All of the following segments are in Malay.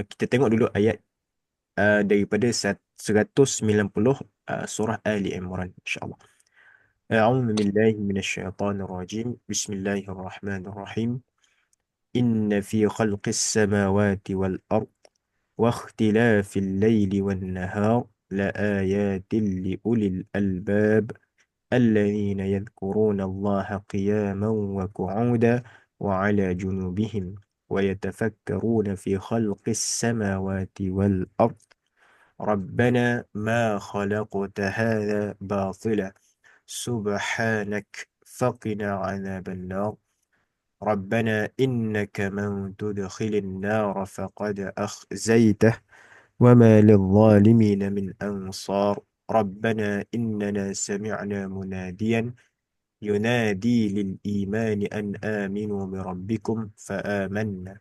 Kita tengok dulu ayat daripada 190 surah Ali Imran, insyaAllah. A'udzu billahi minasyaitonir rajim. Bismillahirrahmanirrahim. Inna fi khalqis samawati wal ard wa ikhtilafil laili wan nahar la ayatin li ulil albab الذين يذكرون الله قياما وقعودا وعلى جنوبهم ويتفكرون في خلق السماوات والأرض ربنا ما خلقت هذا باطلا سبحانك فقنا عذاب النار ربنا إنك من تدخل النار فقد أخزيته وما للظالمين من أنصار ربنا إننا سمعنا مناديا ينادي للإيمان أن آمنوا بربكم فآمنا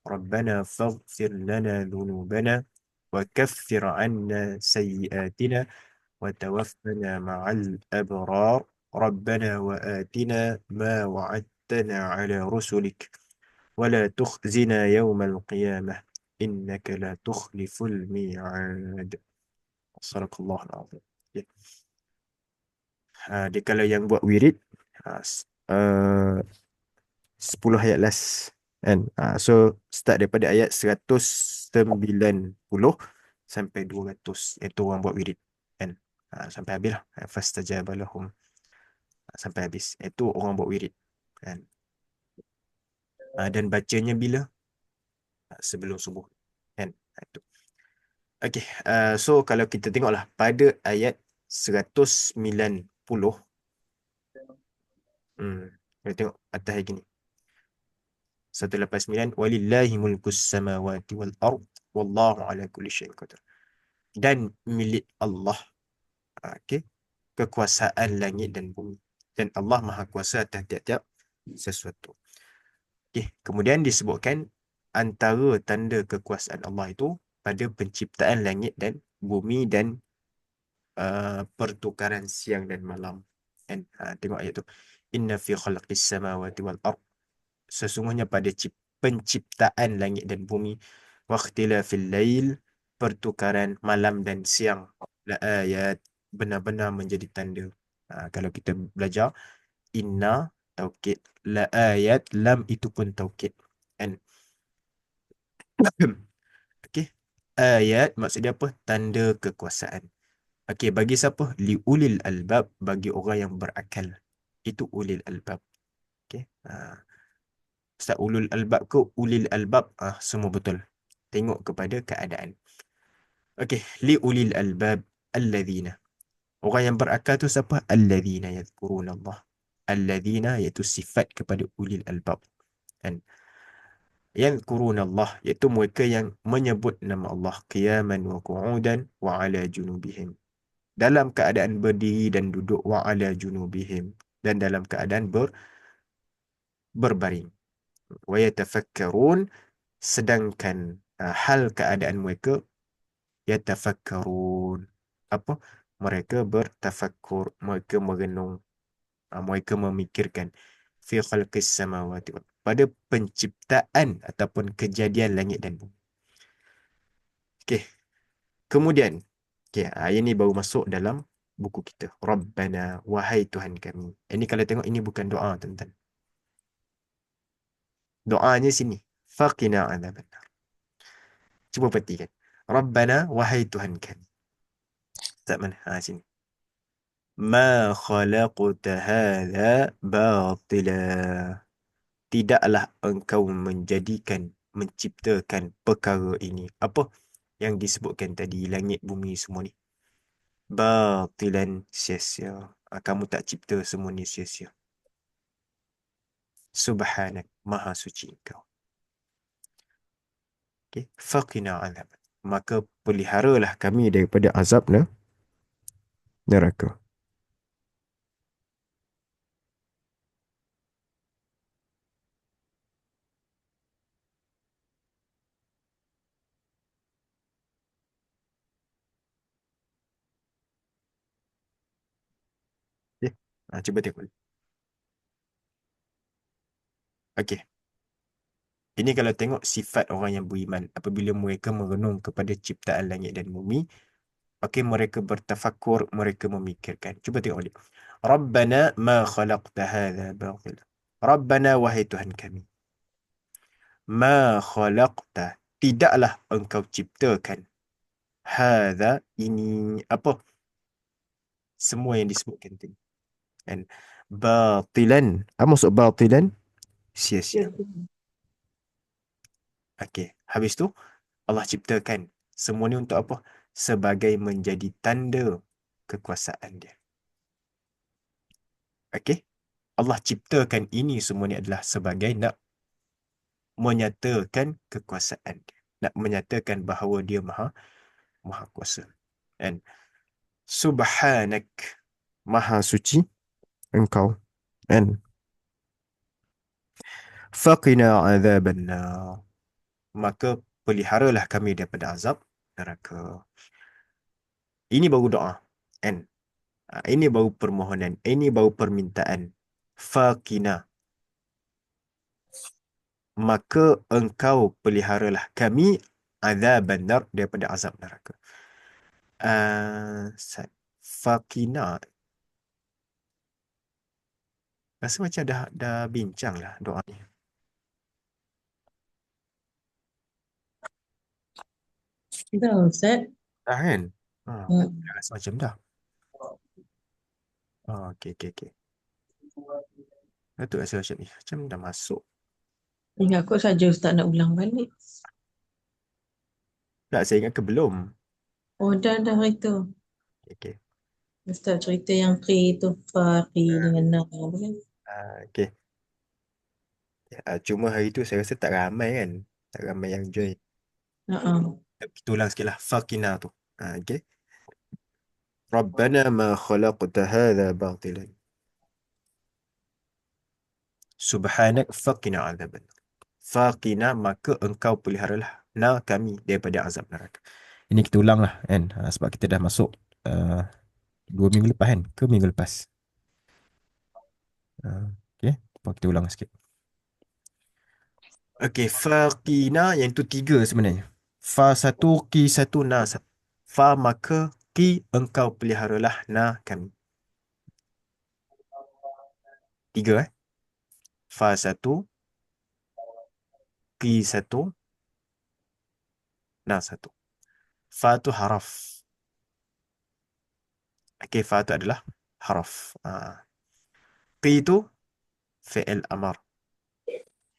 ربنا فاغفر لنا ذنوبنا وكفر عنا سيئاتنا وتوفنا مع الأبرار ربنا وآتنا ما وعدتنا على رسلك ولا تخزنا يوم القيامة إنك لا تخلف الميعاد صدق الله العظيم. Dia kalau yang buat wirid, ha, 10 ayat last kan. So start daripada ayat 190 sampai 200, itu orang buat wirid kan. Sampai habis lah. Fastajaba lahum, sampai habis. Itu orang buat wirid kan. Dan bacanya bila? Sebelum subuh kan. Itu. Okey, so kalau kita tengoklah pada ayat 190, kita tengok atas lagi ni. 189, walillahi mulkus samawati wal ard wallahu ala kulli syai'in qadir. Dan milik Allah, okey, kekuasaan langit dan bumi, dan Allah maha kuasa atas tiap-tiap sesuatu. Okey, kemudian disebutkan antara tanda kekuasaan Allah itu pada penciptaan langit dan bumi dan pertukaran siang dan malam. Dan tengok ayat tu. Inna fi khalqis samawati wal ard, sesungguhnya pada penciptaan langit dan bumi, waqtilafil lail, pertukaran malam dan siang, la ayat, benar-benar menjadi tanda. Kalau kita belajar, inna taukid, la ayat, lam itu pun taukid kan. Okey, ayat maksudnya apa? Tanda kekuasaan. Okey, bagi siapa? Li ulil albab, bagi orang yang berakal. Itu ulil albab. Okey. Ustaz, ulul albab ke ulil albab? Semua betul. Tengok kepada keadaan. Okey, li ulil albab alladzina. Orang yang berakal tu siapa? Alladzina yadhkuruna Allah. Alladzina iaitu sifat kepada ulil albab. Kan? Yadhkuruna Allah iaitu mereka yang menyebut nama Allah qiyaman wa qu'udan wa ala junubihim. Dalam keadaan berdiri dan duduk, wa ala junubihim, dan dalam keadaan berbaring. Wa yatafakkarun, sedangkan hal keadaan mereka, yatafakkarun, apa? Mereka bertafakkur, mereka merenung, mereka memikirkan fi khalqis samawati, pada penciptaan ataupun kejadian langit dan bumi. Okey, kemudian ayat ni baru masuk dalam buku kita. Rabbana, wahai Tuhan kami. Ini kalau tengok, ini bukan doa, tuan-tuan. Doanya sini, faqina adzabannar. Cuba perhatikan. Rabbana, wahai Tuhan kami. Tak mana? Sini. Ma khalaqta hadha batila. Tidaklah engkau menciptakan perkara ini. Apa yang disebutkan tadi, langit, bumi, semua ni. Batilan, sia-sia. Kamu tak cipta semua ni sia-sia. Subhanak, maha suci engkau. Okay. Faqina azab. Maka peliharalah kami daripada azab neraka. Okay. Cuba tengok. Okey. Ini kalau tengok sifat orang yang beriman apabila mereka merenung kepada ciptaan langit dan bumi, okey, mereka bertafakur, mereka memikirkan. Cuba tengok balik. Rabbana ma khalaqta hadha batila. Rabbana wahai Tuhan kami. Ma khalaqta, tidaklah engkau ciptakan. Hadha, ini apa? Semua yang disebutkan tadi. Kan? Batilan. Apa maksud batilan? Sia-sia. Ya. Okey. Habis tu Allah ciptakan semua ni untuk apa? Sebagai menjadi tanda kekuasaan dia. Okey? Allah ciptakan ini semua ni adalah sebagai nak menyatakan kekuasaan dia. Nak menyatakan bahawa dia maha kuasa. And subhanak, maha suci engkau. And faqina azaban nar, maka peliharalah kami daripada azab neraka. Ini baru doa. And ini baru permohonan. Ini baru permintaan. Faqina, maka engkau peliharalah kami azaban nar, daripada azab neraka. Faqina, rasa macam dah bincang lah doa ni. Dah, Ustaz. Dah kan? Hmm. Rasa macam dah. Okey, okey, okey. Betul rasa macam ni. Macam dah masuk. Ingat kot saja Ustaz nak ulang balik. Tak, saya ingat ke belum? Oh, dah itu. Okey. Ustaz cerita yang Qi tu. Faqi dengan Na. Apa kan? Okey. Cuma hari tu saya rasa tak ramai kan? Tak ramai yang join. Ha. Kita ulang sikit lah. Faqina tu. Okey. Rabbana ma khalaqta hadha batilan. Subhanak faqina azaban. Faqina, maka engkau peliharalah na kami daripada azab neraka. Ini kita ulang lah kan? Sebab kita dah masuk 2 minggu lepas kan? Ke minggu lepas? Okey. Kita ulang sikit. Okey, faqina yang tu 3 sebenarnya. Fa satu, ki satu, na satu. Fa, maka, ki, engkau peliharalah na kami. 3 Fa satu, ki satu, na satu. Fa tu haraf. Okey, fa tu adalah haraf. Ki tu fi'il amar.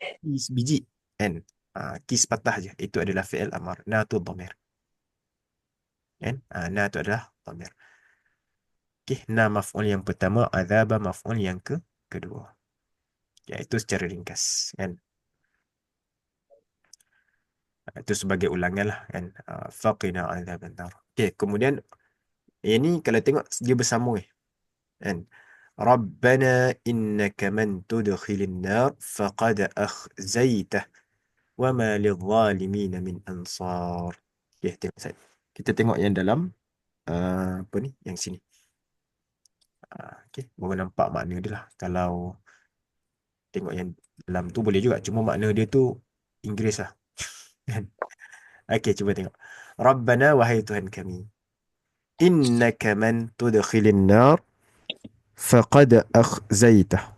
Ki sebiji kan? Ki sepatah je. Itu adalah fi'il amar. Na tu dhamir. Kan? Na tu adalah dhamir. Okey, na maf'ul yang pertama, azaba maf'ul yang kedua. Ya, itu secara ringkas kan. Itu sebagai ulangan lah kan. Faqina azaban nar. Okey, kemudian ini kalau tengok dia bersambung kan. Rabbana innaka man tudkhilin nar faqad akhzaitah wa ma lidh-dhalimin min ansar. Okey, tengok saya. Kita tengok yang dalam apa ni? Yang sini. Okey, baru nampak makna dia lah. Kalau tengok yang dalam tu boleh juga, cuma makna dia tu Inggeris lah. Kan? Okey, cuba tengok. Rabbana, wahai Tuhan kami. Innaka man tudkhilin nar faqad akhzaitah.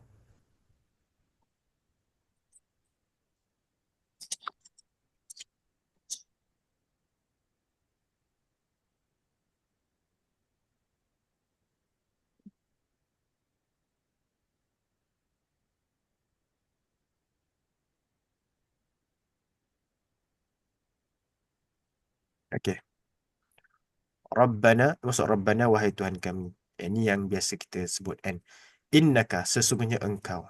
Okey. Rabbana, maksud Rabbana, wahai Tuhan kami. Ini yang biasa kita sebut kan. Innaka, sesungguhnya engkau.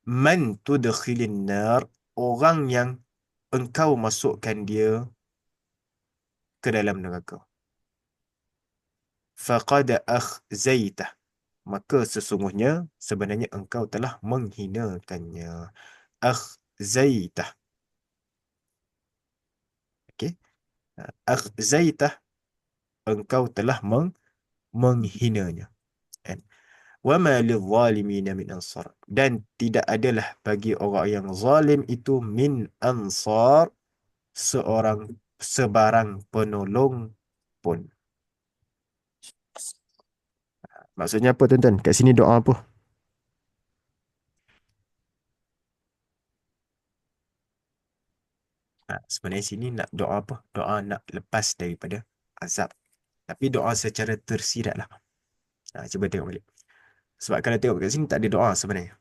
Man tudkhilin nar, orang yang engkau masukkan dia ke dalam neraka. Faqad akhzaitah, maka sesungguhnya sebenarnya engkau telah menghinakannya. Akhzaitah. Okey. Akhzaitah, engkau telah menghinanya. Kan? Wa ma lidh-dhalimina min ansar. Dan tidak adalah bagi orang yang zalim itu min ansar, seorang sebarang penolong pun. Maksudnya apa tuan-tuan? Kat sini doa apa? Sebenarnya sini nak doa apa? Doa nak lepas daripada azab. Tapi doa secara tersirat lah. Cuba tengok balik. Sebab kalau tengok kat sini tak ada doa sebenarnya.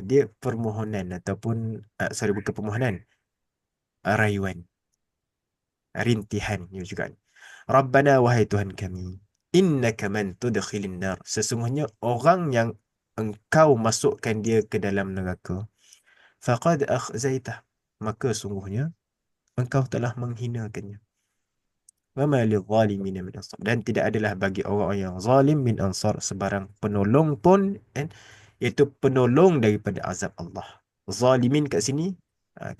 Dia permohonan ataupun, sorry, bukan permohonan. Rayuan. Rintihan ni juga. Rabbana, wahai Tuhan kami. Innaka man tudkhilin nar. Sesungguhnya orang yang engkau masukkan dia ke dalam neraka. Faqad akhzaitah. Maka sungguhnya engkau telah menghinakannya. Wa ma lidh-dhalimin min ansar. Dan tidak adalah bagi orang yang zalim min ansar, sebarang penolong pun, iaitu penolong daripada azab Allah. Zalimin kat sini,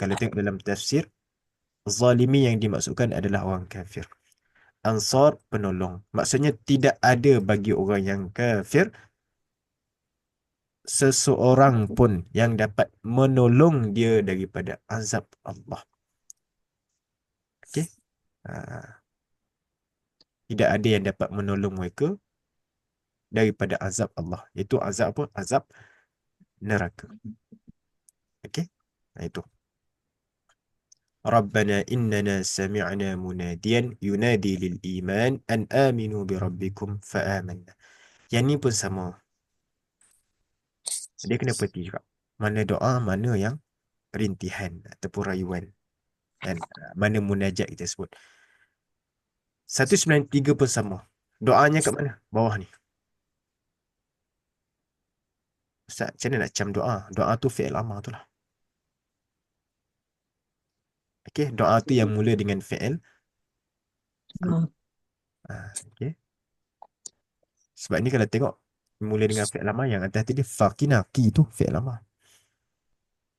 kalau tengok dalam tafsir, zalimi yang dimaksudkan adalah orang kafir. Ansar, penolong. Maksudnya tidak ada bagi orang yang kafir seseorang pun yang dapat menolong dia daripada azab Allah. Okey? Tidak ada yang dapat menolong mereka daripada azab Allah. Itu azab apa? Azab neraka. Okey? Itu. Rabbana innana sami'na munadiyan yunadi lil iman an aminu bi rabbikum fa amanna. Yang ni pun sama. Dia kena peti juga. Mana doa, mana yang rintihan ataupun rayuan. Dan mana munajat kita sebut. 193 pun sama. Doanya kat mana? Bawah ni. Ustaz, macam mana nak cam doa? Doa tu fi'il amar tu lah. Okey, doa tu yang mula dengan fi'il. Okey. Sebab ni kalau tengok mula dengan fi'il amar, yang atas tadi faqina, ki tu fi'il amar.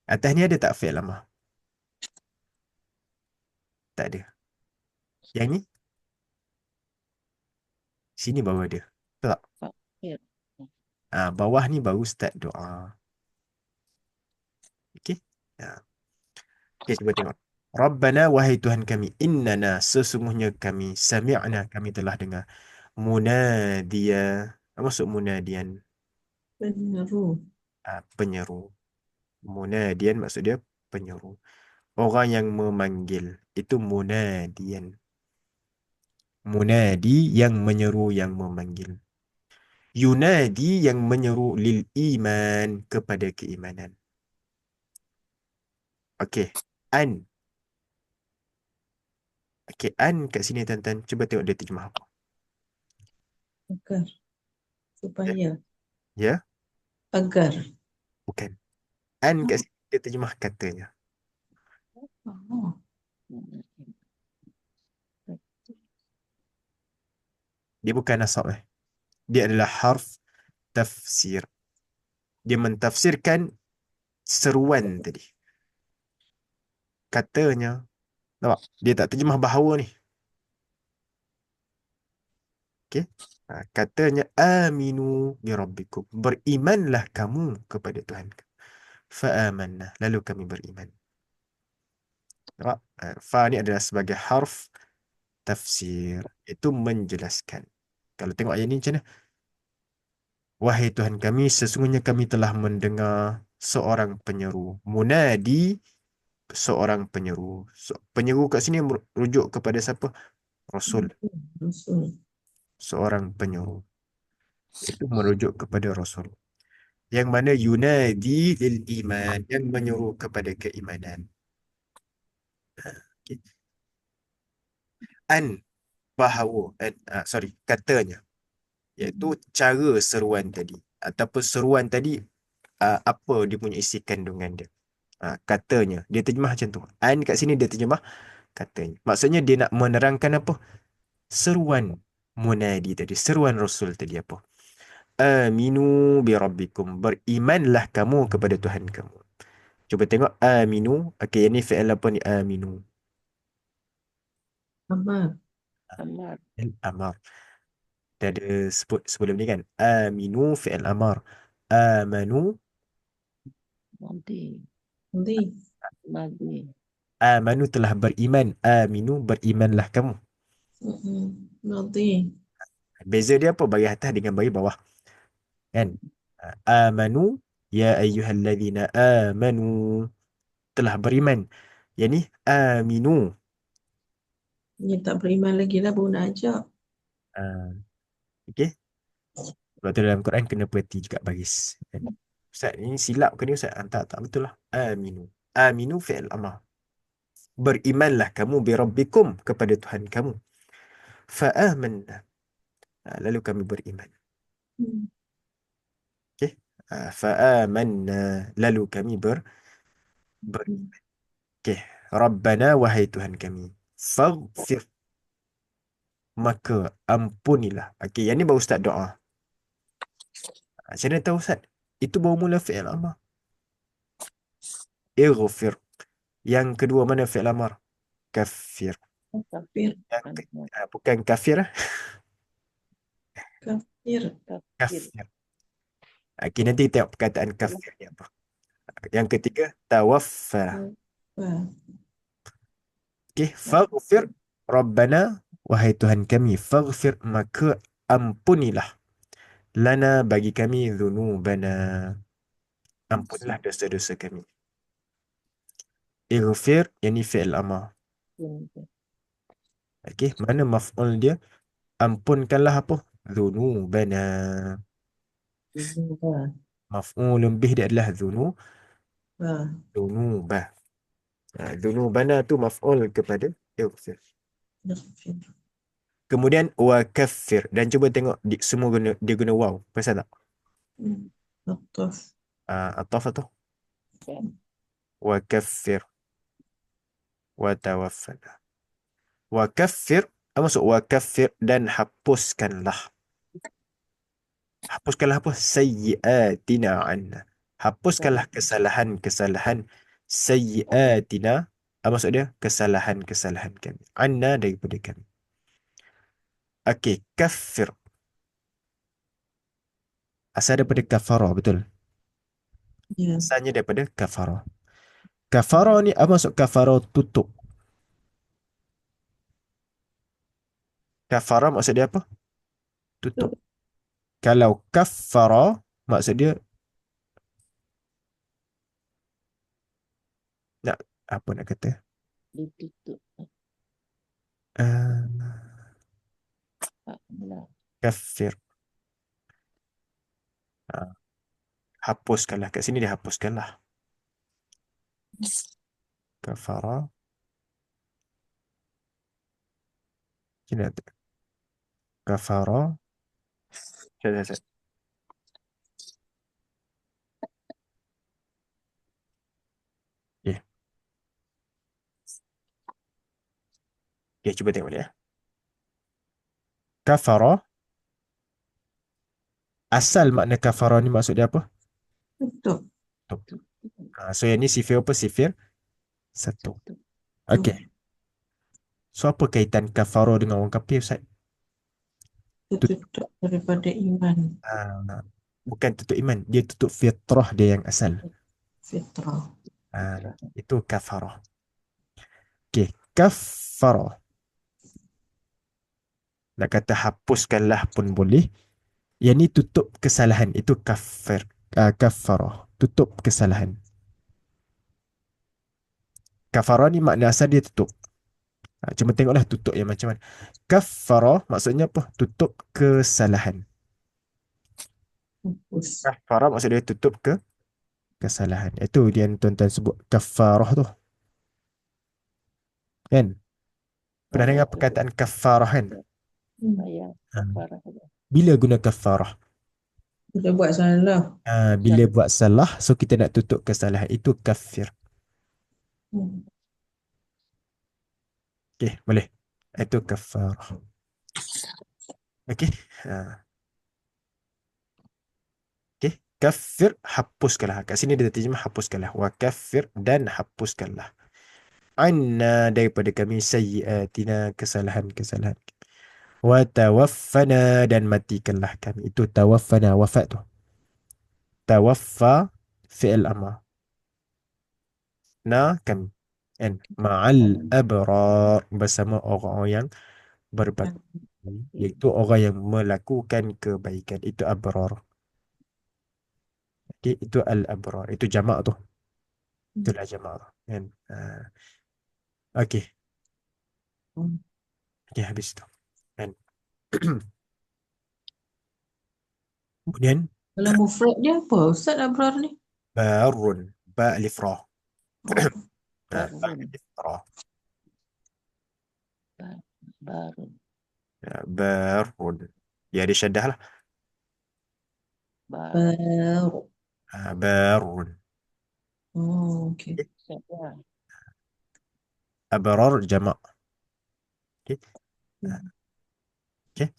Atas ni ada tak fi'il amar? Tak ada. Yang ni? Sini baru ada. Tak? Bawah ni baru start doa. Okey. Okey, cuba tengok. Rabbana, wahai Tuhan kami, innana, sesungguhnya kami, sami'na, kami telah dengar. Munadia. Apa maksud munadian? Penyeru. Penyeru. Munadian maksud dia penyeru. Orang yang memanggil. Itu munadian. Munadi yang menyeru, yang memanggil. Yunadi yang menyeru lil iman, kepada keimanan. Okey. An. Okey, an kat sini tuan-tuan. Cuba tengok dia terjemah apa. Agar. Supaya. Ya? Agar. Bukan. An kat sini dia terjemah katanya. Oh. Dia bukan nasab Dia adalah harf tafsir. Dia mentafsirkan seruan tadi. Katanya. Nampak? Dia tak terjemah bahawa ni. Okey. Katanya aminu bi rabbikum. Berimanlah kamu kepada Tuhan. Fa'amanna. Lalu kami beriman. Nampak? Fa ni adalah sebagai harf tafsir. Itu menjelaskan. Kalau tengok ayat ni macam mana? Wahai Tuhan kami, sesungguhnya kami telah mendengar seorang penyeru. Munadi, seorang penyeru. Penyeru kat sini merujuk kepada siapa? Rasul. Rasul. Seorang penyeru. Itu merujuk kepada Rasul. Yang mana yunadi lil iman, yang menyuruh kepada keimanan. Okay. An, bahawa, sorry, katanya. Iaitu cara seruan tadi. Ataupun seruan tadi, apa dia punya isi kandungan dia. Katanya. Dia terjemah macam tu. An kat sini dia terjemah katanya. Maksudnya dia nak menerangkan apa? Seruan munadi tadi. Seruan Rasul tadi apa? Aminu bi rabbikum. Berimanlah kamu kepada Tuhan kamu. Cuba tengok aminu. Okey, ini fi'il apa ni? Aminu. Amar. Fi'il amar. Dia ada sebut sebelum ni kan. Aminu fi'il amar. Amanu. Madi. Nanti. Madi. Amanu telah beriman. Aminu berimanlah kamu. Nanti. Beza dia apa? Bagi atas dengan bagi bawah. Kan? Amanu. Ya ayyuhalladzina amanu. Telah beriman. Yang ni aminu. Ni tak beriman lagi lah baru nak ajak. Ah, Okey. Sebab tu dalam Quran kena perhati juga baris. Kan? Ustaz, ini silap ke ni Ustaz? Tak betul lah. Aminu. Aminu fi'il amar. Berimanlah kamu bi rabbikum kepada Tuhan kamu. Fa'amanna. Lalu kami beriman. Hmm. Okey. Fa'amanna. Lalu kami beriman. Okey. Rabbana wahai Tuhan kami. Faghfir. Maka ampunilah. Okey, yang ni baru start doa. Macam mana tahu Ustaz? Itu baru mula fi'il amar. Ighfir. Yang kedua mana fi'il amar? Kafir. Kafir. Bukan kafir. Kafir. Kafir. Kafir. Okey, nanti tengok perkataan kafir ni apa. Yang ketiga, tawaffa. Wah. Okey, faghfir Rabbana, wahai Tuhan kami, faghfir maka ampunilah lana bagi kami dzunubana. Ampunilah dosa-dosa kami. Ighfir yani fi'il amar. Okey, mana maf'ul dia? Ampunkanlah apa? Dzunubana. Wah. Maf'ulun bih dia adalah Wah. dzunubah. Dzunubana tu maf'ul kepada ighfir. Kafir. Kemudian wa kaffir, dan cuba tengok semua dia guna waw. Pasal tak? Ataf. Ataf atau wa kaffir wa tawaffana. Wa kaffir apa maksud wa kaffir? Dan hapuskanlah. Hapuskanlah apa? Sayyiatina anna. Hapuskanlah kesalahan-kesalahan sayyiatina. Apa maksud dia? Kesalahan-kesalahan kami. Anna daripada kami. Okey, kaffir. Asal daripada kafara, betul? Ya. Asalnya daripada kafara. Kafara ni apa maksud kafara? Tutup. Kafara maksud dia apa? Tutup. Kalau kafara maksud dia nak apa nak kata? Ditutup. Uh, Benar. kafir. Hapuskanlah. Kat sini dia hapuskanlah. Kafara. Sini ada. Kafara. Saya. Okay. Okay, cuba tengok balik ya. Kafara. Asal makna kafara ni maksud dia apa? Tutup. So yang ni sifir apa? Sifir satu. Okay. So apa kaitan kafara dengan orang kafir, Ustaz? Tutup daripada iman. Bukan tutup iman. Dia tutup fitrah dia yang asal. Fitrah. Itu kafara. Okay. Kafara. Nak kata hapuskanlah pun boleh. Yang ni tutup kesalahan. Itu kafir. Kafara. Tutup kesalahan. Kafara ni makna asal dia tutup. Cuma tengoklah tutup yang macam mana. Kafara maksudnya apa? Tutup kesalahan. Hapus. Kafara maksud dia tutup kesalahan. Itu dia tuan-tuan sebut kafarah tu. Kan? Pernah dengar perkataan kafarah kan? Ya, kafarah. Bila guna kafarah? Kita buat salah. Bila buat salah, so kita nak tutup kesalahan. Itu kafir. Okay, boleh. Itu kafarah. Okay. Okay. Kafir, hapuskanlah. Kat sini dia terjemah hapuskanlah. Wa kafir, dan hapuskanlah. Anna daripada kami sayyiatina, kesalahan-kesalahan. Wa tawaffana, dan matikanlah kami. Itu tawaffana, wafat tu. Tawaffa fi'il amr. Na kami. And ma'al abrar, bersama orang-orang yang berbakti, iaitu orang yang melakukan kebaikan. Itu abrar. Okay, itu al-abrar. Itu jamak tu. Itulah jamak tu. Kan? Okey. Okey, habis tu. Kan? Kemudian Kalau mufrad dia apa Ustaz Abrar ni? barun, ba alif ra. Oh, Ba Barun. alif ra. Barun. Barun. Ya, dia syaddah lah. Barun. baru. Barun. Oh, okey. Saya. Abrar jamak. Okey. Okey.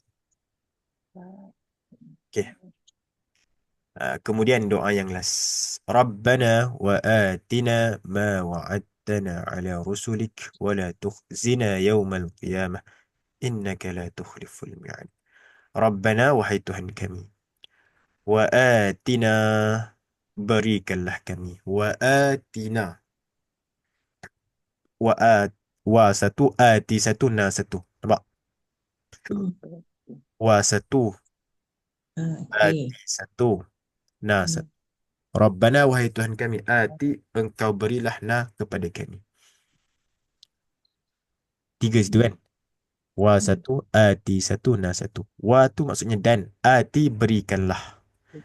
Okey. Kemudian doa yang last. Rabbana wa atina ma wa'adtana ala rusulik wa la tukhzina yawmal qiyamah innaka la tukhliful mi'ad. Rabbana, wahai Tuhan kami. Wa atina, berikanlah kami. Wa atina. Wa at, wa satu, ati satu, na satu. Nampak? Wa satu, ati Okey. satu, na satu. Rabbana, wahai Tuhan kami, ati, engkau berilah na kepada kami. Tiga situ kan? Wa satu, ati satu, na satu. Wa tu maksudnya dan. Ati, berikanlah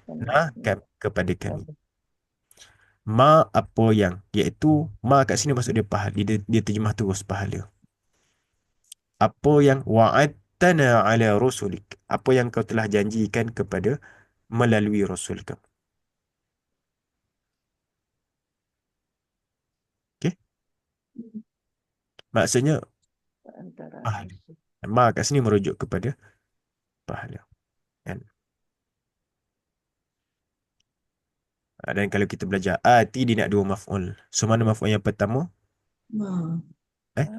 na kepada kami. Ma, apa yang, iaitu ma kat sini maksud dia pahala. Dia terjemah terus pahala. Apa yang wa'adtana ala rusulik, apa yang kau telah janjikan kepada melalui rasul kamu. Okey? Maksudnya Antara pahala. Ma kat sini merujuk kepada pahala. Kan? Dan kalau kita belajar ati, dia nak dua maf'ul. So mana maf'ul yang pertama? Ma. Eh?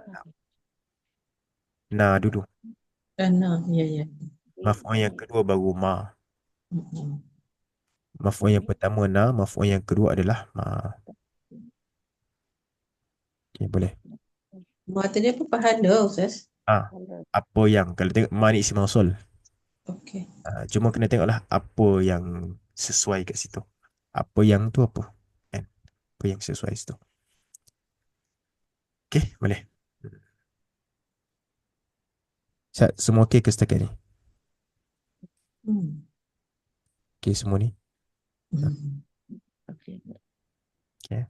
Na dulu. Ana, ya ya. Maf'ul yang kedua baru ma. Mm-mm. Maf'ul yang pertama na, maf'ul yang kedua adalah ma. Okey, boleh. Ma tadi apa pahala Ustaz? Apa yang, kalau tengok ma ni isi mausul. Okey. Cuma kena tengoklah apa yang sesuai kat situ. Apa yang tu apa? Kan? Apa yang sesuai situ. Okey, boleh. Semua okey ke setakat ni? Hmm. Okey semua ni? Hmm. Okey. Okey.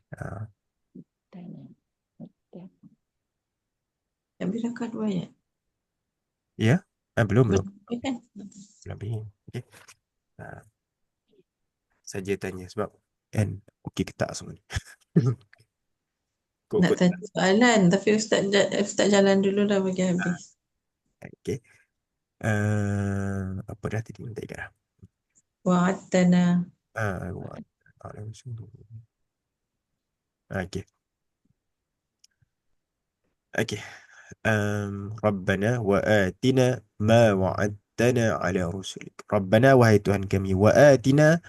Habis dah kan 2 ayat? Ya? Belum. Ya kan? Belum. Okey. Saja tanya sebab kan okey ke tak semua ni. Nak Kok. tanya soalan tapi Ustaz jalan dulu lah bagi habis. Okey. Apa dah tadi? Tak ingat dah. Wa'adtana. Okey. Okey. Rabbana wa atina ma wa'adtana ala rusulik. Rabbana, wahai Tuhan kami, wa atina,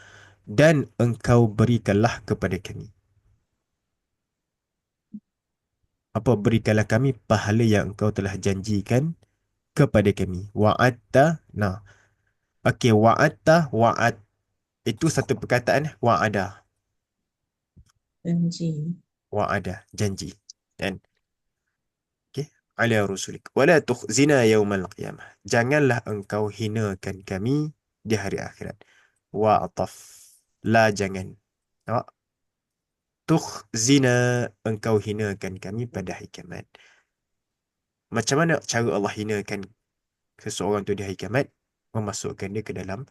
dan engkau berikanlah kepada kami. Apa? Berikanlah kami pahala yang engkau telah janjikan kepada kami. Wa'adta, nah. Okey, wa'adta, wa'ad. Itu satu perkataan, wa'ada. Janji. Wa'ada, janji. Dan okey, ala rusulik. Wala tukhzina yawmal qiyamah. Janganlah engkau hinakan kami di hari akhirat. Wa'ataf. La, jangan. Nampak? Tukhzina, engkau hinakan kami pada hari kiamat. Macam mana cara Allah hinakan seseorang tu di hari kiamat? Memasukkan dia ke dalam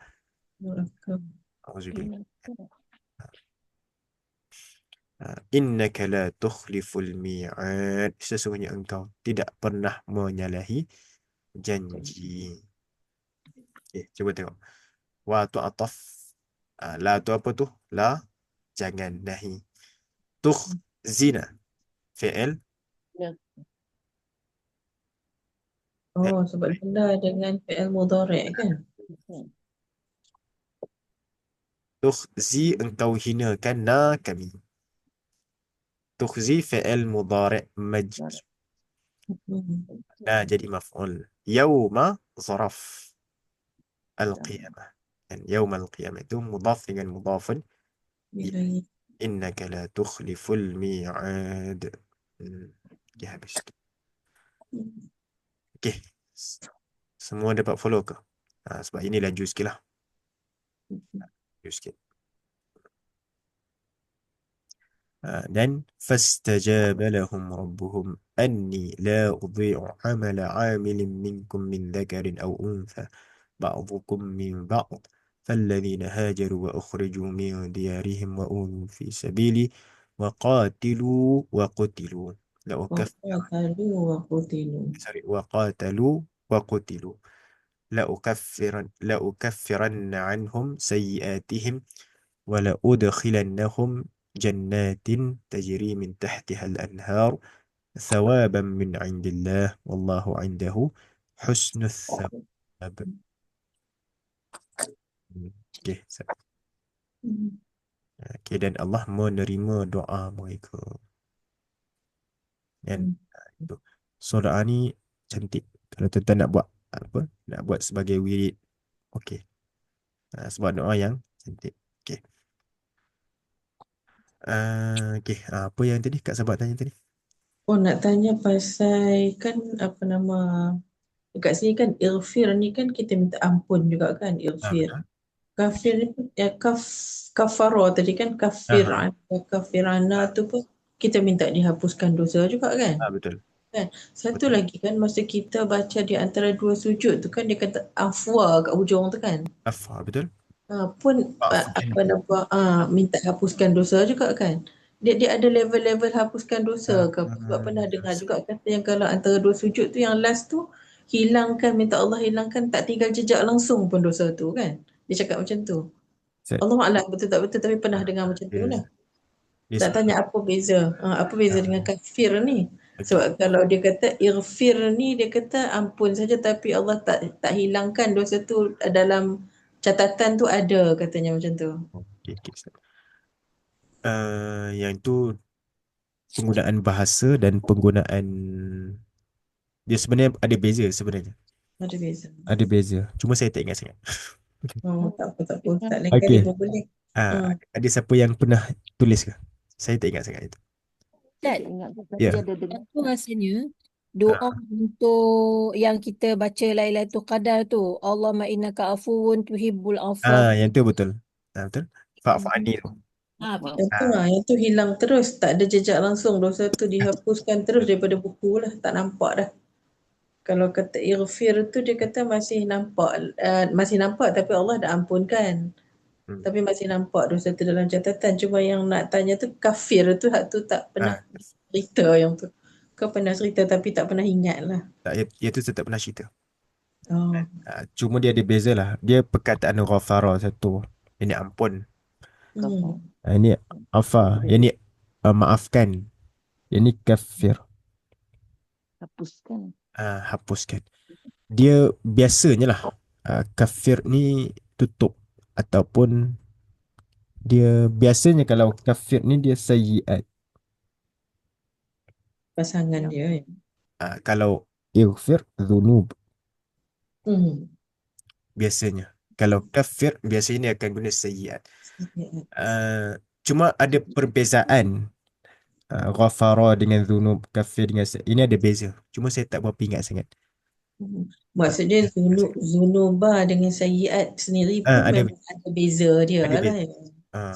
Neraka. auzubillah. Innaka la tukhliful mi'ad. Sesungguhnya engkau tidak pernah menyalahi janji. Okay, cuba tengok. Wa tu ataf. La tu apa tu? La, jangan, nahi. Zina, fi'il Oh, sebab benda dengan fi'il mudhari' kan? Tukhzi, engkau hinakan na kami. Tukhzi fi'il mudhari' majzum. Hmm. Na jadi maf'ul. Yauma zaraf al-qiyamah. Dan yauma al-qiyamah itu mudhaf dengan mudhafun. Ilahi. Innaka la tukhliful mi'ad. Okay, habis. Okay. Semua dapat follow ke? Sebab ini laju sikit lah. Laju sikit. Dan fastajaba lahum rabbuhum anni la udhi'u amala 'amilin minkum min dhakarin aw untha ba'dukum min ba'd فالذين هاجروا وأخرجوا من ديارهم وأوذوا في سبيلي وقاتلوا Waqatalu wa qutilu. وقاتلوا وقتلوا لأكفرن عنهم سيئاتهم ولأدخلنهم جنات تجري من تحتها الأنهار ثوابا من عند الله والله عنده حسن الثواب. Okay. Hmm. Okay, dan Allah menerima doa mereka. Kan? Itu. So doa ni cantik. Kalau tuan-tuan nak buat apa? Nak buat sebagai wirid. Okay. Sebab doa yang cantik. Okay. Okay. Apa yang tadi Kak Sabat tanya tadi? Oh, nak tanya pasal kan apa nama dekat sini kan ighfir ni kan kita minta ampun juga kan ighfir. Betul. Kafir ni kafara tadi kan Aha. kafirana tu pun kita minta dihapuskan dosa juga kan? Betul. Kan? Satu Betul. lagi kan masa kita baca di antara dua sujud tu kan dia kata afwa kat hujung tu kan? Betul. Pun Fa'fu apa nama minta hapuskan dosa juga kan? Dia ada level-level hapuskan dosa ke apa? Sebab pernah dengar juga kata yang kalau antara dua sujud tu yang last tu hilangkan, minta Allah hilangkan, tak tinggal jejak langsung pun dosa tu kan? Dia cakap macam tu. Saya- Allah Alam betul tak betul tapi pernah dengar macam tu dia, lah. dia Tak tanya sebut. apa beza. Apa beza dengan kafir ni? Okay. Sebab kalau dia kata ighfir ni dia kata ampun saja tapi Allah tak hilangkan dosa tu dalam catatan tu ada katanya macam tu. Okay, okay. Yang itu penggunaan bahasa dan penggunaan dia sebenarnya ada beza sebenarnya. Ada beza. Ada beza. Cuma saya tak ingat sangat. Tak apa tak apa. Tak lain kali Okay. pun boleh. Ada siapa yang pernah tulis ke? Saya tak ingat sangat itu. Tak ingat Ya. dia ada dengar. Itu rasanya doa untuk yang kita baca Lailatul Qadar tu. Allahumma innaka afuwun tuhibbul afwa. Yang tu betul. Betul. Fa'fu anni tu. Yang tu hilang terus. Tak ada jejak langsung. Dosa tu dihapuskan terus daripada buku lah. Tak nampak dah. Kalau kata ighfir tu dia kata masih nampak tapi Allah dah ampunkan. Tapi masih nampak dosa tu dalam catatan. Cuma yang nak tanya tu kafir tu hak tu tak pernah cerita yang tu. Kau pernah cerita tapi tak pernah ingat lah. Tak, ia tu saya tak pernah cerita. Oh. Cuma dia ada beza lah. Dia perkataan ghafara satu. Ini ampun. Ini afa. Yang ni maafkan. Yang ni kafir. Hapuskan. Hapuskan. Dia biasanya lah kafir ni tutup ataupun dia biasanya kalau kafir ni dia sayyiat. Pasangan dia. Kalau ighfir dhunub Hmm. biasanya. Kalau kafir biasanya dia akan guna sayyiat. Cuma ada perbezaan ghafara dengan dhunub, kafir dengan sayyiat. Ini ada beza. Cuma saya tak berapa ingat sangat. Maksudnya zunuba dengan sayyiat sendiri pun ada memang ada beza dia ada lah. beza.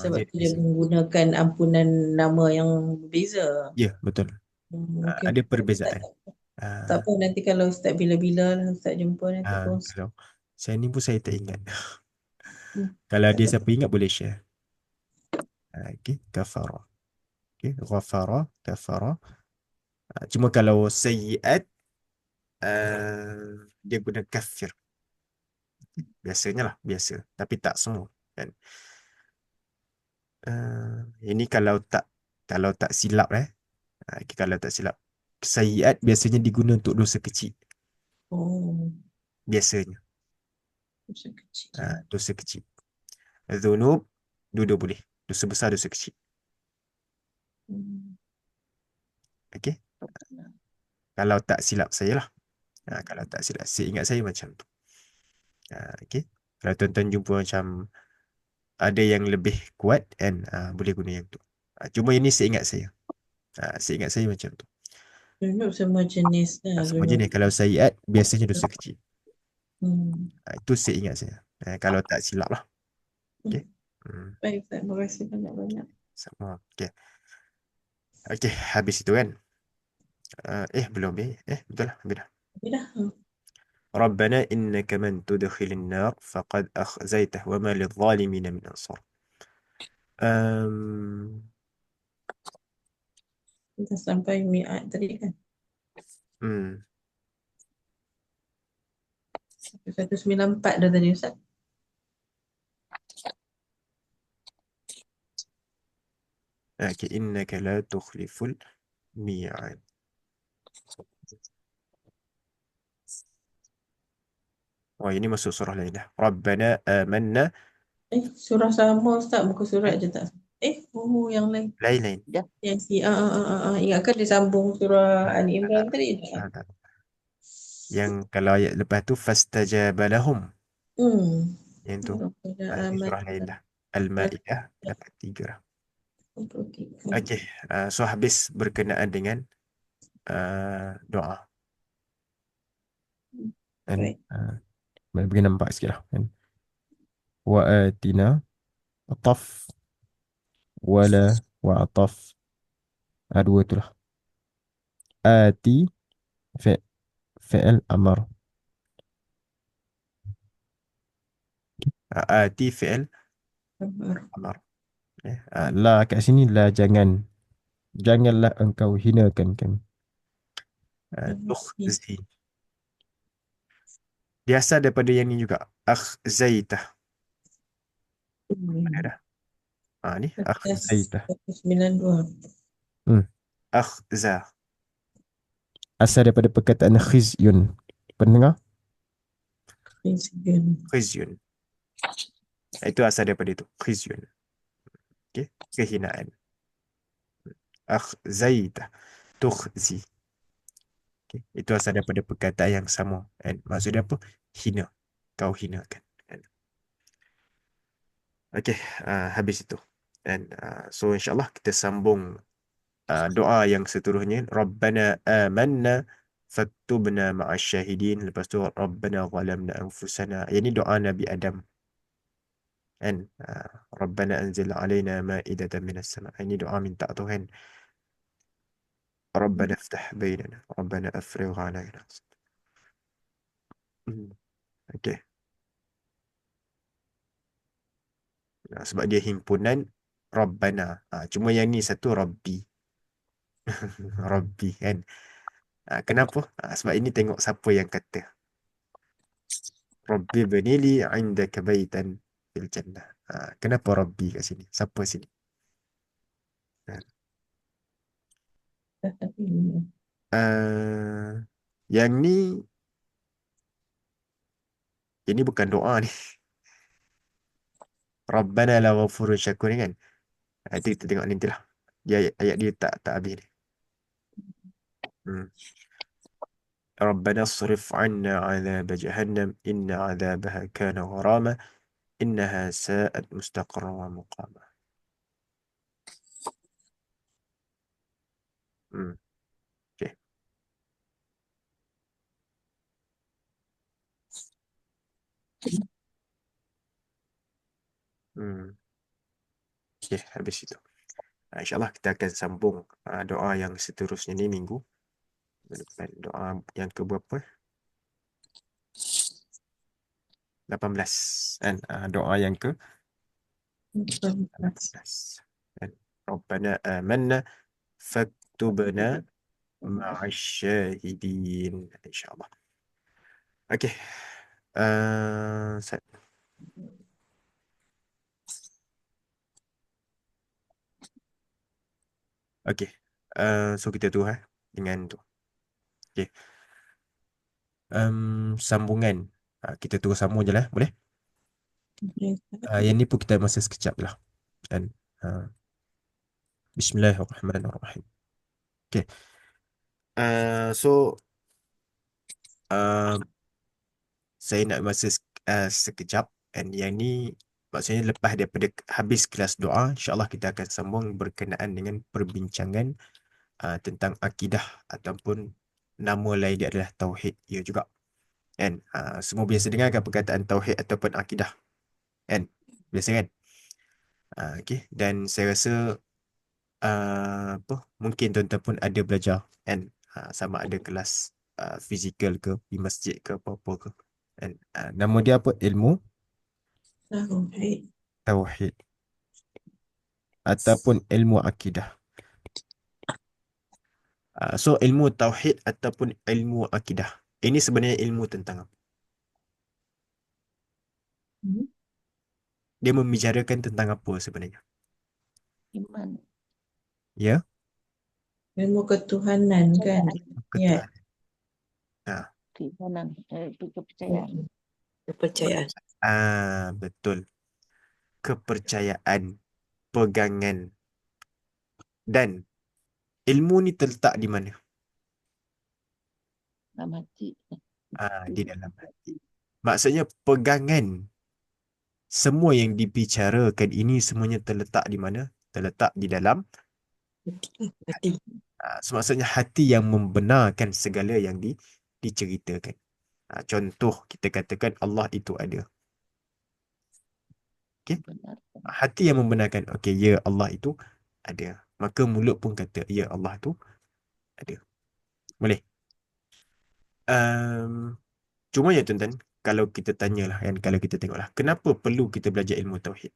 Sebab Dia tu dia beza. menggunakan ampunan nama yang berbeza. Ya, betul. Okay. Ada perbezaan. Tak apa nanti kalau Ustaz bila-bila lah Ustaz jumpa nanti kongsi. Kalau saya ni pun saya tak ingat. Kalau ada siapa ingat boleh share. Okay, kafara. Okay, ghafara, kafara. Cuma kalau sayyiat dia guna kafir. Biasanya lah, biasa. Tapi tak semua kan. Ini kalau tak silap kalau tak silap sayyiat biasanya diguna untuk dosa kecil. Oh, biasanya. dosa kecil. Dosa kecil. Dzunub, dua boleh. Dosa besar, dosa kecil. Hmm. Okey. Rabbana. Kalau tak silap saya lah. Kalau tak silap, seingat saya macam tu. Okey. Kalau tuan-tuan jumpa macam ada yang lebih kuat kan, boleh guna yang tu. Cuma ini seingat saya. Seingat saya macam tu. Zunub semua jenis lah. Semua Zunub. jenis. Kalau sayiat, biasanya dosa kecil. Hmm. Itu seingat saya. Kalau tak silap lah. Okey. Baik, terima kasih banyak-banyak. Sama. Okey. Okey, habis itu kan. Belum. Betul lah. Habis dah. Dah. ربنا إنك من تدخل النار فقد أخزيته وما للظالمين من أنصار. Kita sampai mi'at tadi kan. 194 dah tadi Ustaz. إنك لا تخلف الميعاد. ini masuk surah lain dah. Rabbana amanna. Surah sama Ustaz, muka surat je tak. Yang lain. Lain. Yang ingatkan disambung surah Ali Imran tadi. Tak. Yang kalau ayat lepas tu fastajaba lahum. Yang tu. Ini surah lain dah. Al-Ma'idah 83. Okey. So habis berkenaan dengan doa. Dan bagi nampak sikit lah kan. Wa atina ataf wala wa ataf. Dua tu lah. Ati fi'il amar. Ati fi'il amar. La kat sini la janganlah engkau hinakan kami. Tukhzi. Dia asal daripada yang ni juga. Akhzaitah. Ada dah. Ni akhzaitah. 92. Akhza. Asal daripada perkataan khizyun. Pendengar? Khizyun. Itu asal daripada itu. Khizyun. Okey. Kehinaan. Akhzaitah. Tukhzi. Okay. Itu asal daripada perkataan yang sama. Maksudnya apa? Hina. Kau hinakan. Okey. Habis itu. So insyaAllah kita sambung doa yang seterusnya. Rabbana amanna faktubna ma'asyahidin. Lepas tu Rabbana zalamna anfusana. Ini doa Nabi Adam. Rabbana anzil alaina ma'idatan minas sama'. Ini doa minta Tuhan. Rabbana aftah bainana. Rabbana afrigh alaina. Okey. Sebab dia himpunan Rabbana. Cuma yang ni satu Rabbi. Rabbi kan. Kenapa? Sebab ini tengok siapa yang kata. Rabbi banili indaka baitan fil jannah. Kenapa Rabbi kat sini? Siapa sini? Yang ni ini bukan doa ni. Rabbana la ghafurun syakur ni kan. Itu kita tengok nanti lah. Ayat dia tak habis ni. ربنا اصرف عنا عذاب جهنم إن عذابها كان غراما إنها ساءت مستقرا ومقاما. Okay. Okay, habis itu. InsyaAllah kita akan sambung doa yang seterusnya ni minggu depan. Doa yang ke berapa? 18 kan? Doa yang ke 18. Rabbana amanna faktubna ma'asyahidin. InsyaAllah. Okay. Okay. So kita tu dengan tu. Okay. Sambungan. Kita terus sambung je lah. Boleh? Okey. Yang ni pun kita masa sekejap lah. Kan? Bismillahirrahmanirrahim. Okay. So, uh, saya nak masa sekejap. And yang ni maksudnya lepas daripada habis kelas doa, insyaAllah kita akan sambung berkenaan dengan perbincangan tentang akidah ataupun nama lain dia adalah tauhid. Ya juga. Kan? Semua biasa dengar kan perkataan tauhid ataupun akidah. Kan? Biasa kan? Okay. Dan saya rasa mungkin tuan-tuan pun ada belajar kan? Sama ada kelas fizikal ke di masjid ke apa-apa ke kan? Nama dia apa? Ilmu Tauhid. tauhid ataupun ilmu akidah. So ilmu tauhid ataupun ilmu akidah ini sebenarnya ilmu tentang apa? Hmm. Dia membicarakan tentang apa sebenarnya? Iman. Ya, Ilmu ketuhanan kan. Ya. ketuhanan. Keimanan. Itu kepercayaan. Kepercayaan. Betul. Kepercayaan, pegangan. Dan ilmu ni terletak di mana? Dalam hati. Di dalam hati. Maksudnya pegangan. Semua yang dibicarakan ini semuanya terletak di mana? Terletak di dalam Hati. maksudnya hati yang membenarkan segala yang diceritakan. Contoh kita katakan Allah itu ada. Okey? Benar. Hati yang membenarkan, okey, ya Allah itu ada. Maka mulut pun kata, ya Allah itu ada. Boleh? Cuma ya tuan-tuan, kalau kita tanyalah kan, kalau kita tengoklah, kenapa perlu kita belajar ilmu tauhid?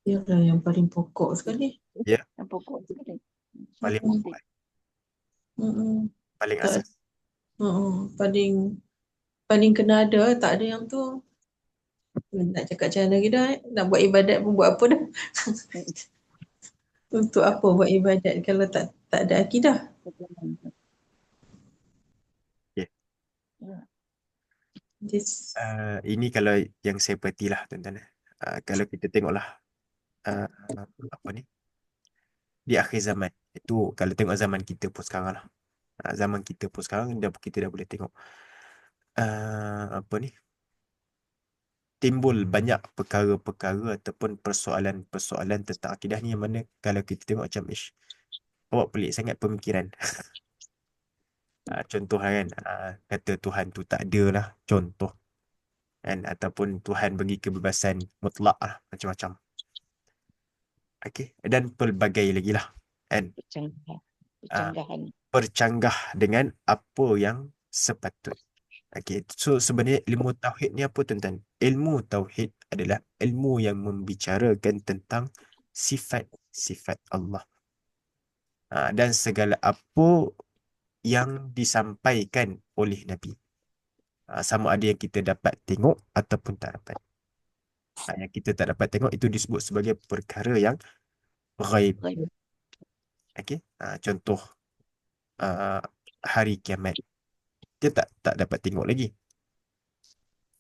Ialah yang paling pokok sekali. Ya, Yang pokok sekali. paling Hmm. pokok, Mm-mm. paling Tak, asas. paling kena ada, tak ada yang tu. Nak cakap macam mana lagi dah, nak buat ibadat pun buat apa dah. Untuk apa buat ibadat kalau tak ada akidah. Okay. Ya. This, Ini kalau yang saya perhatilah tuan-tuan. Kalau kita tengoklah apa ni di akhir zaman itu, kalau tengok zaman kita pun sekarang lah, zaman kita pun sekarang kita dah boleh tengok apa ni timbul banyak perkara-perkara ataupun persoalan-persoalan tentang akidah ni yang mana kalau kita tengok macam awak pelik sangat pemikiran. Contoh kan, kata Tuhan tu tak ada lah, contoh kan, ataupun Tuhan bagi kebebasan mutlak lah, macam-macam. Okey, dan pelbagai lagi lah kan, Percanggahan. bercanggah dengan apa yang sepatut. Okey, so sebenarnya ilmu tauhid ni apa tuan-tuan? Ilmu tauhid adalah ilmu yang membicarakan tentang sifat-sifat Allah. Dan segala apa yang disampaikan oleh Nabi. Sama ada yang kita dapat tengok ataupun tak dapat. Yang kita tak dapat tengok itu disebut sebagai perkara yang ghaib. Ghaib. Okey, contoh hari kiamat. Kita tak dapat tengok lagi.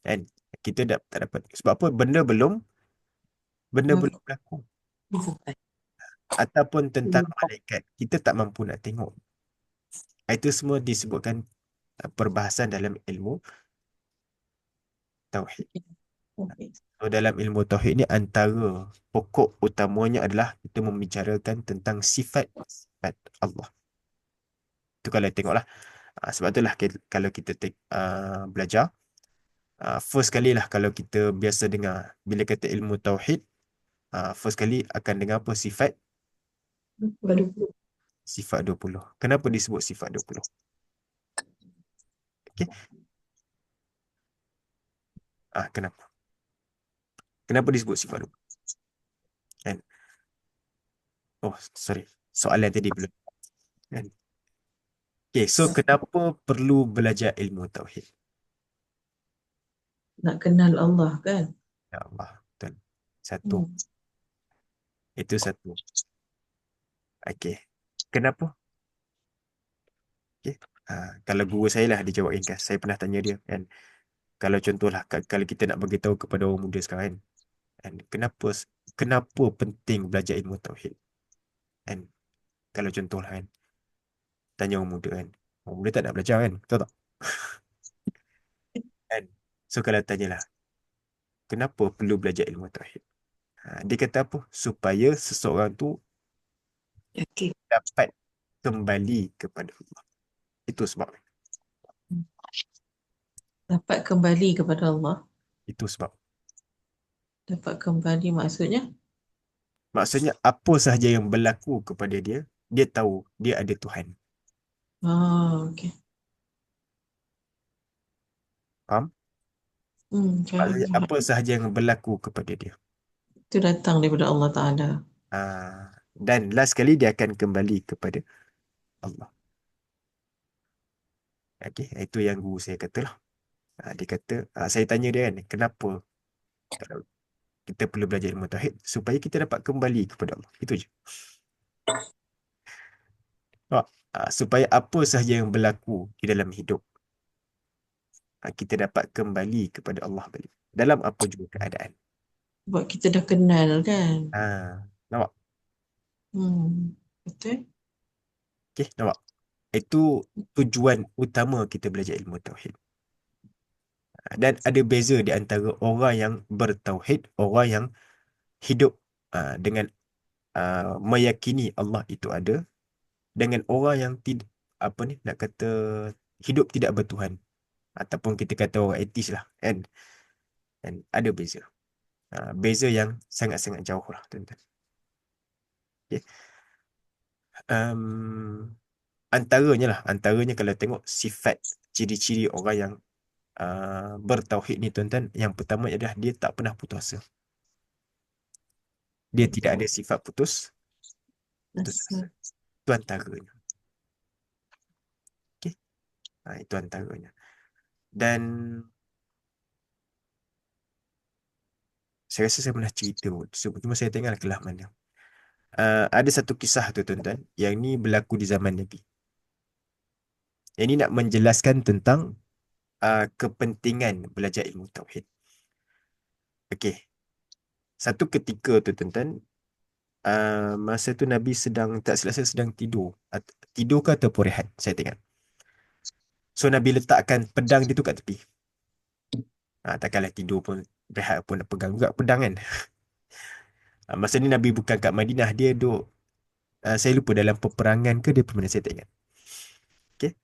Kan? Kita tak dapat. Sebab apa? Benda belum berlaku. Ataupun tentang malaikat, kita tak mampu nak tengok. Itu semua disebutkan perbahasan dalam ilmu tauhid. okay. So, dalam ilmu tauhid ni antara pokok utamanya adalah kita membicarakan tentang sifat-sifat Allah. Itu kalau tengoklah. Sebab itulah kalau kita belajar, first kali lah kalau kita biasa dengar bila kata ilmu tauhid, first kali akan dengar apa? Sifat 20. Kenapa disebut sifat 20? Okey. Kenapa? Kenapa disebut sifat 20? Kan? Oh, sorry. Soalan tadi belum. Kan? Okay, so kenapa perlu belajar ilmu tauhid? Nak kenal Allah kan. Ya Allah, betul. Satu. Itu satu. Okey. Kenapa? Okey. Kalau guru saya lah dia jawab ringkas. Saya pernah tanya dia kan. Kalau contohlah kalau kita nak bagi tahu kepada orang muda sekarang kan, kenapa penting belajar ilmu tauhid kan? Kalau contohlah kan, tanya orang muda kan. Orang muda tak nak belajar kan? Betul tak? Kan? So kalau tanyalah, kenapa perlu belajar ilmu tauhid? Dia kata apa? Supaya seseorang tu Okey. dapat kembali kepada Allah. Itu sebab. Dapat kembali kepada Allah. Itu sebab. Dapat kembali maksudnya? Maksudnya apa sahaja yang berlaku kepada dia, dia tahu dia ada Tuhan. Okey. Faham? Faham, Maksudnya faham. apa sahaja yang berlaku kepada dia. Itu datang daripada Allah Ta'ala. Dan last sekali dia akan kembali kepada Allah. Okey, itu yang guru saya kata lah. Dia kata, saya tanya dia kan, kenapa kalau kita perlu belajar ilmu tauhid supaya kita dapat kembali kepada Allah. Itu je. Supaya apa sahaja yang berlaku di dalam hidup, kita dapat kembali kepada Allah balik. Dalam apa juga keadaan. Sebab kita dah kenal kan. Nampak? Betul? Okey, nampak? Itu tujuan utama kita belajar ilmu tauhid. Dan ada beza di antara orang yang bertauhid, orang yang hidup dengan meyakini Allah itu ada, dengan orang yang tidak, nak kata hidup tidak bertuhan, ataupun kita kata orang ateis lah kan. Dan ada beza. Beza yang sangat-sangat jauh lah tuan-tuan. Okay. Antaranya kalau tengok sifat ciri-ciri orang yang bertauhid ni tuan-tuan, yang pertama adalah dia tak pernah putus asa. Dia tidak ada sifat putus asa. Itu antaranya. Okay. Itu antaranya. Dan saya rasa saya pernah cerita, cuma saya tengok kelah mana. Ada satu kisah tu tuan-tuan, yang ni berlaku di zaman Nabi. Yang ni nak menjelaskan tentang kepentingan belajar ilmu tauhid. Okey. Satu ketika tu tuan-tuan, masa tu Nabi tak silap saya sedang tidur. Tidur ke ataupun rehat, saya tengok. So Nabi letakkan pedang dia tu kat tepi. Takkanlah tidur pun, rehat pun nak pegang juga pedang kan. Masa ni Nabi bukan kat Madinah, dia duduk, saya lupa dalam peperangan ke dia mana, saya tak ingat. Okay.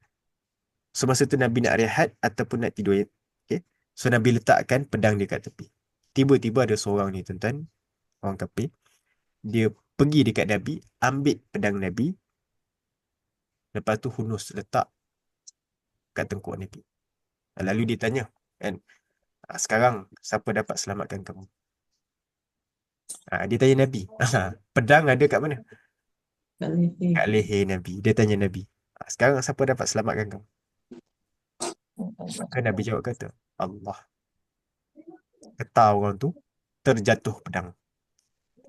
So masa tu Nabi nak rehat ataupun nak tidur. Okay. So Nabi letakkan pedang dia kat tepi. Tiba-tiba ada seorang ni tuan-tuan, orang kafir, dia pergi dekat Nabi, ambil pedang Nabi, lepas tu hunus letak kat tengkuk Nabi. Lalu dia tanya kan, sekarang siapa dapat selamatkan kamu? Dia tanya Nabi, pedang ada kat mana? Kat leher Nabi. Dia tanya Nabi, sekarang siapa dapat selamatkan kamu? Maka Nabi jawab kata, Allah. Kata orang tu, terjatuh pedang.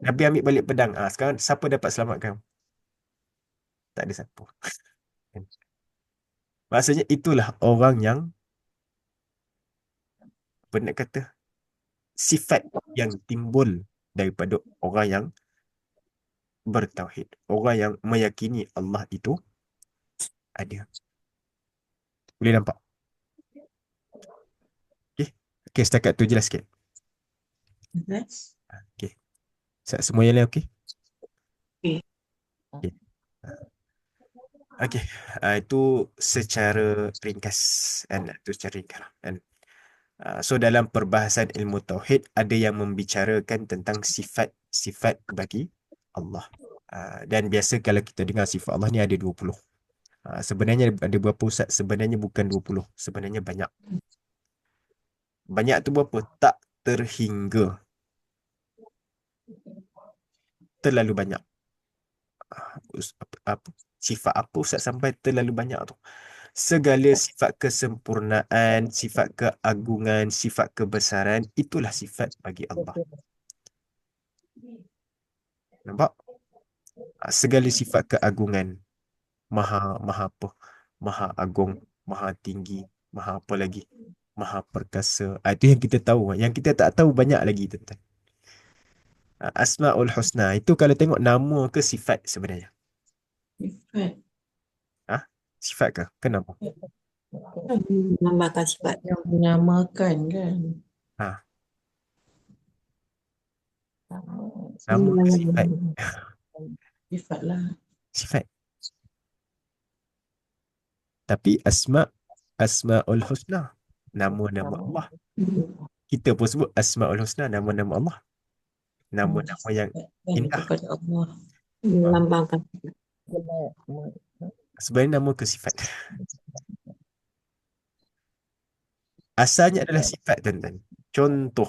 Nabi ambil balik pedang. Sekarang siapa dapat selamatkan? Tak ada siapa. Maksudnya itulah orang yang, apa nak kata, sifat yang timbul daripada orang yang bertauhid. Orang yang meyakini Allah itu ada. Boleh nampak? Okay, setakat tu jelas sikit. Okay. Semua yang lain okey? Okay. Okey, itu secara ringkas kan, itu secara ringkas kan. So dalam perbahasan ilmu tauhid ada yang membicarakan tentang sifat-sifat bagi Allah. Dan biasa kalau kita dengar sifat Allah ni ada 20. Sebenarnya ada berapa ustaz? Sebenarnya bukan 20, sebenarnya banyak. Banyak tu berapa? Tak terhingga. Terlalu banyak. Sifat apa ustaz sampai terlalu banyak tu? Segala sifat kesempurnaan, sifat keagungan, sifat kebesaran, itulah sifat bagi Allah. Nampak? Segala sifat keagungan, maha apa? Maha Agung, Maha Tinggi, Maha apa lagi? Maha Perkasa. Itu yang kita tahu. Yang kita tak tahu banyak lagi tentang. Asmaul Husna. Itu kalau tengok nama ke sifat sebenarnya? Sifat. Ah, Sifat ke? Ke nama? Menambahkan sifat. Yang menamakan kan. Ah, Sama. Nama ke sifat? Sifat lah. Sifat. Tapi Asmaul Husna. Nama-nama Allah. Kita pun sebut Asmaul Husna, nama-nama Allah. Nama-nama yang Dinisbatkan indah. kepada Allah. Melambangkan. Sebenarnya nama ke sifat. Asalnya adalah sifat, tuan-tuan. Contoh,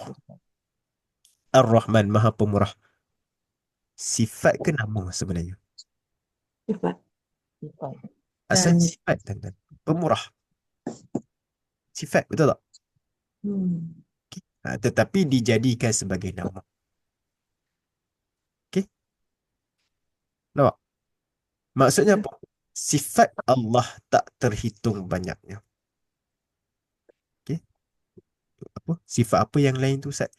Ar-Rahman, Maha Pemurah. Sifat ke nama sebenarnya? Sifat. Asalnya Dan sifat, tuan-tuan. Pemurah. Sifat, betul tak? Tetapi dijadikan sebagai nama. Okey? Nampak? Maksudnya apa? Sifat Allah tak terhitung banyaknya. Okey? Apa? Sifat apa yang lain tu, Ustaz?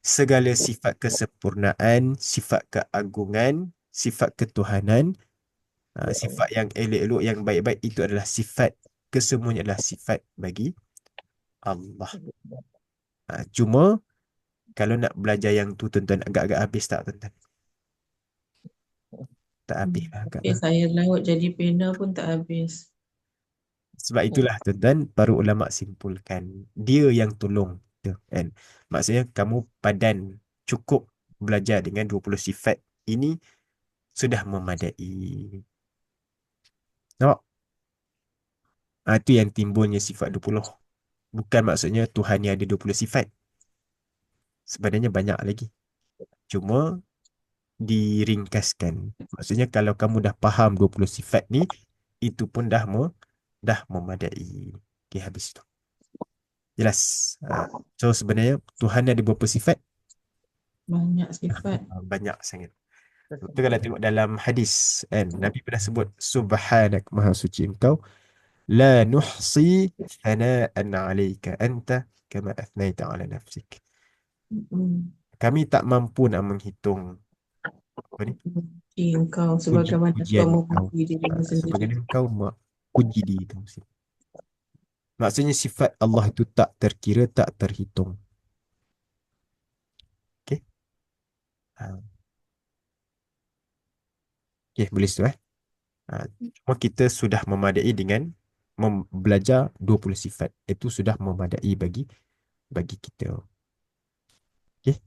Segala sifat kesempurnaan, sifat keagungan, sifat ketuhanan, sifat yang elok-elok, yang baik-baik, itu adalah sifat. Kesemuanya adalah sifat bagi Allah. Cuma kalau nak belajar yang tu, tuan-tuan, agak-agak habis tak, tuan-tuan? Tak habis lah agak. tapi saya laut jadi pena pun tak habis. Sebab itulah, tuan-tuan, para ulama simpulkan dia yang tolong kita, kan? Maksudnya kamu padan cukup belajar dengan 20 sifat ini sudah memadai. Nampak? Itu yang timbulnya sifat 20. Bukan maksudnya Tuhan ni ada 20 sifat. Sebenarnya banyak lagi. Cuma diringkaskan. Maksudnya kalau kamu dah faham 20 sifat ni, itu pun dah memadai. Okey, habis tu. Jelas. So sebenarnya Tuhan ada berapa sifat? Banyak sifat. Banyak sangat. Itu kalau tengok dalam hadis, kan, Nabi pernah sebut, Subhanak, Maha Suci Engkau, la nuhsi thana'an 'alaika anta kama athnaita 'ala nafsik. Kami tak mampu nak menghitung apa ni? Puji engkau sebagaimana kau Puji-pujian engkau. memuji dirimu sendiri. Sebagaimana engkau puji diri kamu sendiri. Maksudnya sifat Allah itu tak terkira, tak terhitung. Okey. Okey, boleh situ cuma kita sudah memadai dengan belajar 20 sifat. Itu sudah memadai bagi kita. Okey.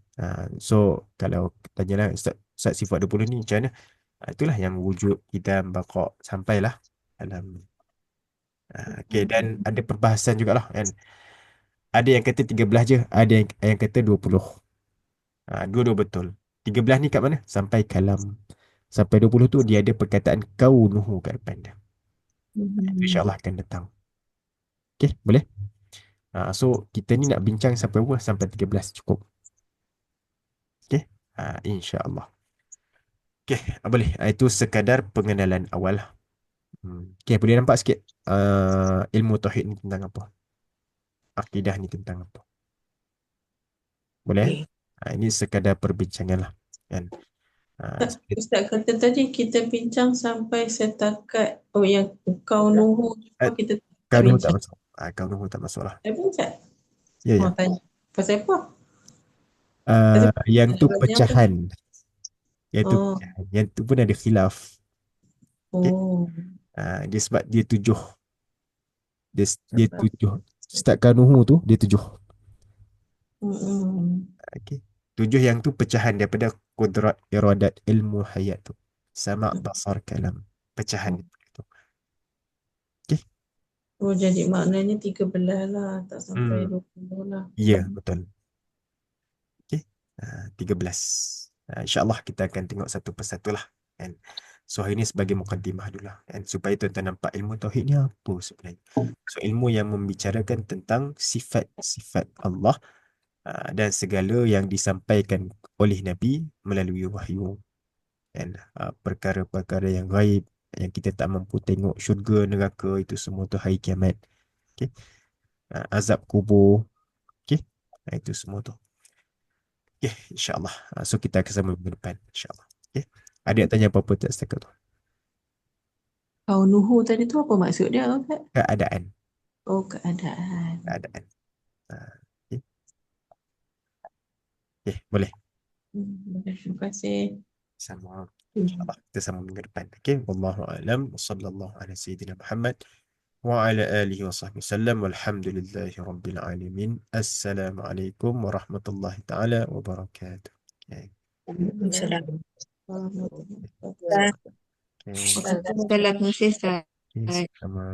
So kalau tanyalah, Ustaz sifat 20 ni macam mana? Itulah yang wujud, qidam, baqa, sampailah dalam. Okey, dan ada perbahasan jugalah, kan. Ada yang kata 13 je, ada yang kata 20. Dua-dua betul. 13 ni kat mana? Sampai kalam. Sampai 20 tu dia ada perkataan kaunuhu kat depan dia. InsyaAllah akan datang. Okey, boleh? So kita ni nak bincang sampai berapa? Sampai 13 cukup. Okey, insyaAllah. Okey, boleh. Itu sekadar pengenalan awal. Okey, boleh nampak sikit ilmu tauhid ni tentang apa? Akidah ni tentang apa? Boleh? Ini sekadar perbincangan lah, kan? Ustaz kata tadi kita bincang sampai setakat yang kau nuhu kita tak Kaunuhu tak bincang. masuk. Kaunuhu tak masuk lah. Saya bincang. Ya, ya. Tanya. Pasal apa? Yang tu pecahan. Yang tu Oh. pecahan. Yang tu pun ada khilaf. Oh. Dia sebab dia 7. Dia 7. Start kaunuhu tu dia 7. Okey. 7 yang tu pecahan daripada kudrat, iradat, ilmu, hayat tu. Sama, basar, kalam. Pecahan tu. Okey. Oh, jadi maknanya 13 lah, tak sampai 20 lah. Ya, betul. Okey. 13. InsyaAllah kita akan tengok satu persatu lah, kan. So hari ni sebagai mukaddimah dulu lah, kan, supaya tuan-tuan nampak ilmu tauhid ni apa sebenarnya. So ilmu yang membicarakan tentang sifat-sifat Allah, dan segala yang disampaikan oleh Nabi melalui wahyu, dan perkara-perkara yang gaib, yang kita tak mampu tengok, syurga, neraka, itu semua tu hari kiamat. Okey. Azab kubur. Okey. Itu semua tu. Okey, insya-Allah. So kita akan sambung minggu depan insya-Allah. Okey. Adik nak tanya apa-apa tak setakat tu? Kaunuhu tadi tu apa maksud dia, Ustaz? Keadaan. Oh, keadaan. Keadaan. Okey. Okey, boleh. Terima kasih. Sama. InsyaAllah kita sambung minggu depan. Okey. Wallahu a'lam. Wa sallallahu ala sayyidina Muhammad wa ala alihi wa sahbihi wasallam. Walhamdulillahi rabbil alamin. Assalamualaikum warahmatullahi taala wabarakatuh. Okay. Assalamualaikum. Warahmatullahi Okay. wabarakatuh. Assalamualaikum. Okay. Sama.